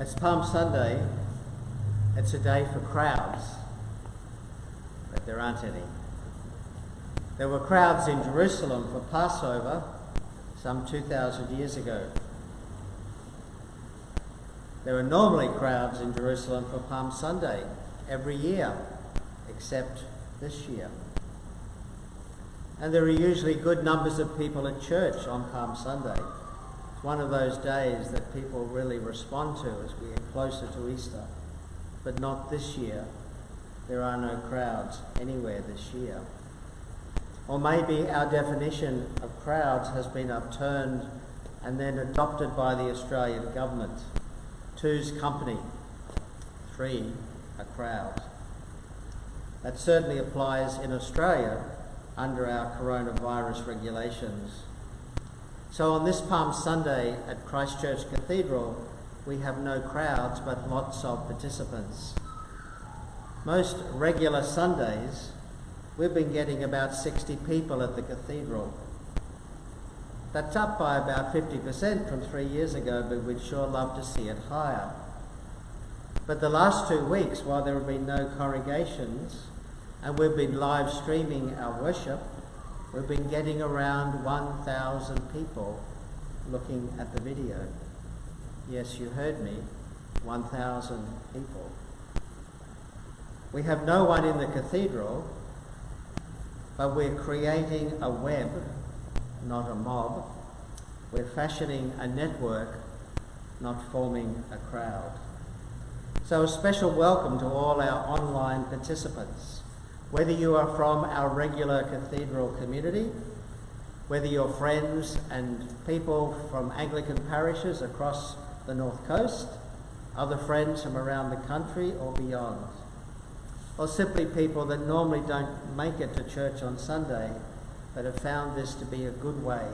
It's Palm Sunday. It's a day for crowds, but there aren't any. There were crowds in Jerusalem for Passover some 2,000 years ago. There are normally crowds in Jerusalem for Palm Sunday every year, except this year. And there are usually good numbers of people at church on Palm Sunday. It's one of those days that people really respond to as we get closer to Easter. But not this year. There are no crowds anywhere this year. Or maybe our definition of crowds has been upturned and then adopted by the Australian government. Two's company, three a crowd. That certainly applies in Australia under our coronavirus regulations. So on this Palm Sunday at Christchurch Cathedral, we have no crowds but lots of participants. Most regular Sundays, we've been getting about 60 people at the cathedral. That's up by about 50% from 3 years ago, but we'd sure love to see it higher. But the last 2 weeks, while there have been no congregations, and we've been live streaming our worship, we've been getting around 1,000 people looking at the video. Yes, you heard me, 1,000 people. We have no one in the cathedral, but we're creating a web, not a mob. We're fashioning a network, not forming a crowd. So a special welcome to all our online participants. Whether you are from our regular cathedral community, whether you're friends and people from Anglican parishes across the North Coast, other friends from around the country or beyond, or simply people that normally don't make it to church on Sunday but have found this to be a good way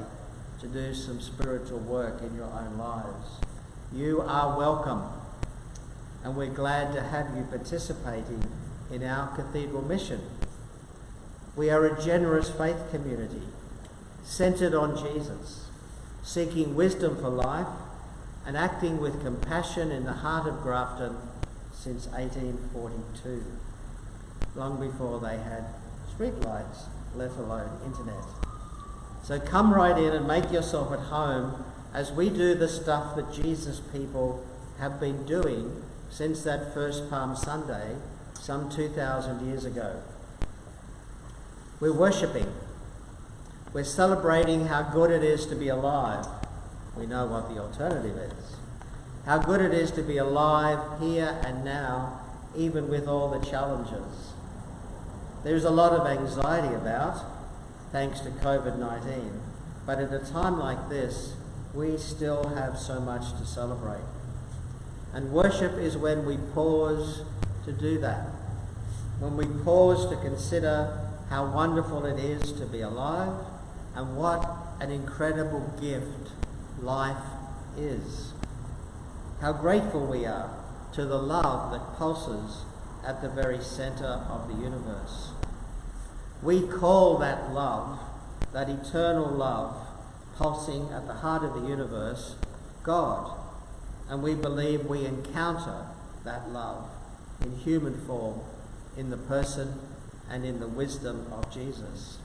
to do some spiritual work in your own lives. You are welcome, and we're glad to have you participating in our cathedral mission. We are a generous faith community centred on Jesus, seeking wisdom for life and acting with compassion in the heart of Grafton since 1842, long before they had streetlights, let alone internet. So come right in and make yourself at home as we do the stuff that Jesus people have been doing since that first Palm Sunday some 2,000 years ago. We're worshipping. We're celebrating how good it is to be alive. We know what the alternative is. How good it is to be alive here and now, even with all the challenges. There's a lot of anxiety about, thanks to COVID-19, but at a time like this, we still have so much to celebrate. And worship is when we pause to do that. When we pause to consider how wonderful it is to be alive and what an incredible gift life is. How grateful we are to the love that pulses at the very centre of the universe. We call that love, that eternal love pulsing at the heart of the universe, God. And we believe we encounter that love in human form, in the person and in the wisdom of Jesus.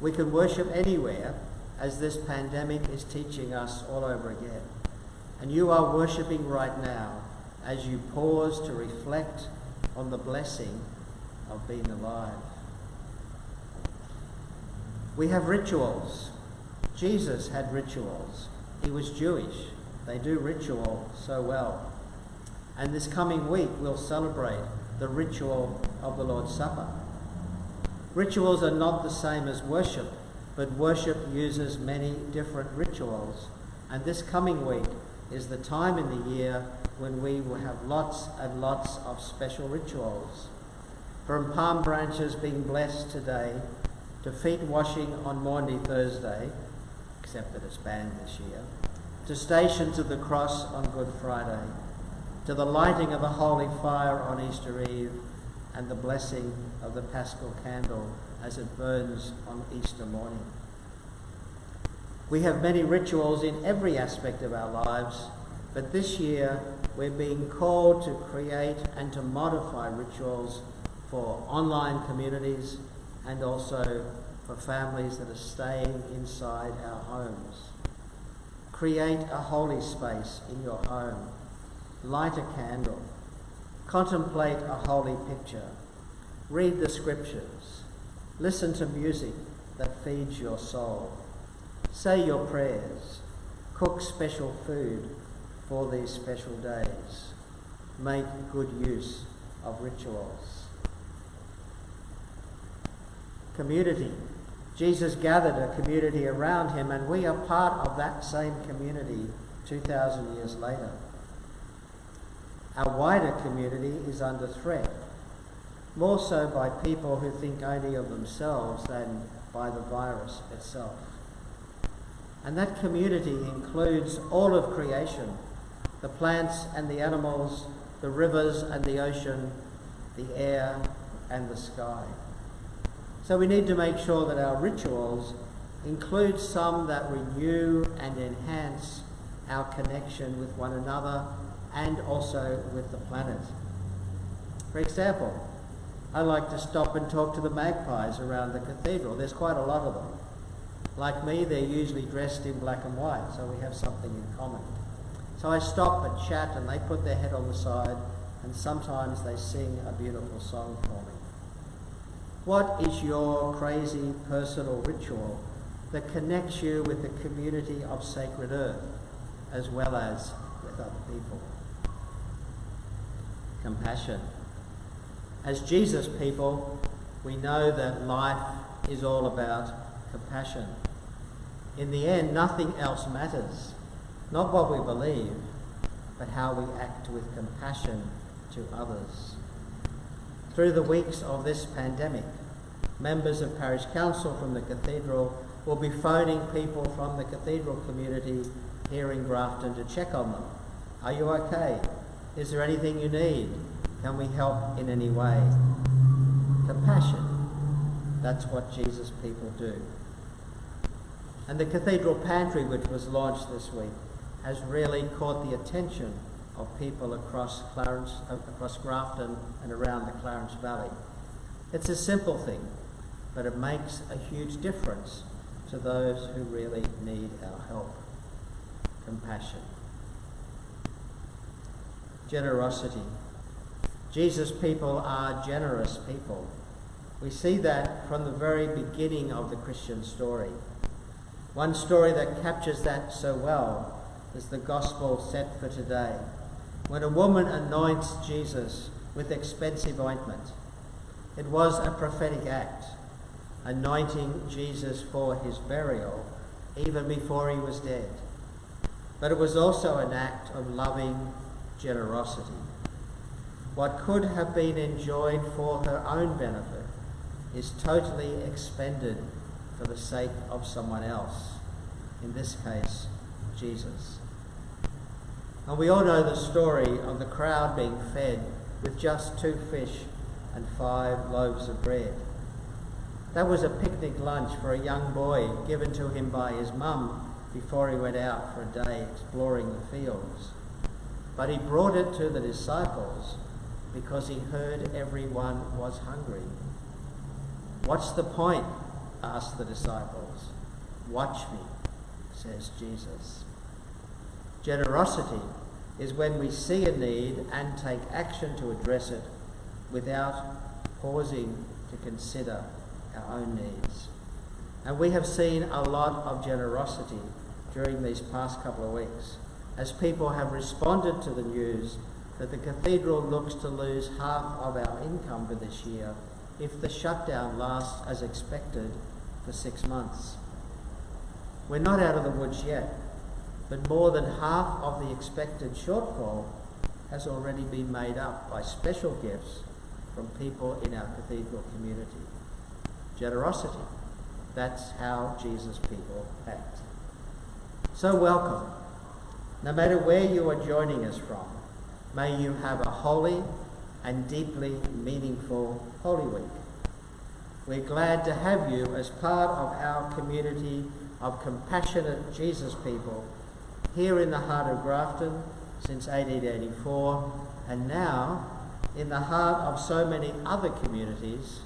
We can worship anywhere, as this pandemic is teaching us all over again. And you are worshipping right now as you pause to reflect on the blessing of being alive. We have rituals. Jesus had rituals. He was Jewish. They do ritual so well. And this coming week we'll celebrate the ritual of the Lord's Supper. Rituals are not the same as worship, but worship uses many different rituals. And this coming week is the time in the year when we will have lots and lots of special rituals. From palm branches being blessed today, to feet washing on Maundy Thursday, except that it's banned this year, to Stations of the Cross on Good Friday, to the lighting of the Holy Fire on Easter Eve, and the blessing of the Paschal Candle as it burns on Easter morning. We have many rituals in every aspect of our lives, But this year, we're being called to create and to modify rituals for online communities and also for families that are staying inside our homes. Create a holy space in your home. Light a candle. Contemplate a holy picture. Read the scriptures. Listen to music that feeds your soul. Say your prayers. Cook special food for these special days. Make good use of rituals. Community. Jesus gathered a community around him, and we are part of that same community 2,000 years later. Our wider community is under threat, more so by people who think only of themselves than by the virus itself. And that community includes all of creation, the plants and the animals, the rivers and the ocean, the air and the sky. So we need to make sure that our rituals include some that renew and enhance our connection with one another and also with the planet. For example, I like to stop and talk to the magpies around the cathedral. There's quite a lot of them. Like me, they're usually dressed in black and white, so we have something in common. So I stop and chat, and they put their head on the side, and sometimes they sing a beautiful song for me. What is your crazy personal ritual that connects you with the community of sacred earth, as well as with other people? Compassion. As Jesus people, we know that life is all about compassion. In the end, nothing else matters. Not what we believe, but how we act with compassion to others. Through the weeks of this pandemic, members of Parish Council from the Cathedral will be phoning people from the Cathedral community here in Grafton to check on them. Are you okay? Is there anything you need? Can we help in any way? Compassion. That's what Jesus people do. And the Cathedral Pantry, which was launched this week, has really caught the attention of people across Grafton and around the Clarence Valley. It's a simple thing, but it makes a huge difference to those who really need our help. Compassion. Generosity. Jesus people are generous people. We see that from the very beginning of the Christian story. One story that captures that so well is the gospel set for today, when a woman anoints Jesus with expensive ointment. It was a prophetic act, anointing Jesus for his burial even before he was dead. But it was also an act of loving generosity. What could have been enjoyed for her own benefit is totally expended for the sake of someone else, in this case, Jesus. And we all know the story of the crowd being fed with just 2 fish and 5 loaves of bread. That was a picnic lunch for a young boy given to him by his mum before he went out for a day exploring the fields. But he brought it to the disciples because he heard everyone was hungry. What's the point? Asked the disciples. Watch me, says Jesus. Generosity is when we see a need and take action to address it without pausing to consider our own needs. And we have seen a lot of generosity during these past couple of weeks as people have responded to the news that the Cathedral looks to lose half of our income for this year if the shutdown lasts as expected for 6 months. We're not out of the woods yet, but more than half of the expected shortfall has already been made up by special gifts from people in our Cathedral community. Generosity. That's how Jesus people act. So welcome. No matter where you are joining us from, may you have a holy and deeply meaningful Holy Week. We're glad to have you as part of our community of compassionate Jesus people here in the heart of Grafton since 1884, and now in the heart of so many other communities,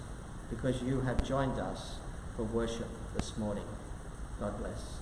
because you have joined us for worship this morning. God bless.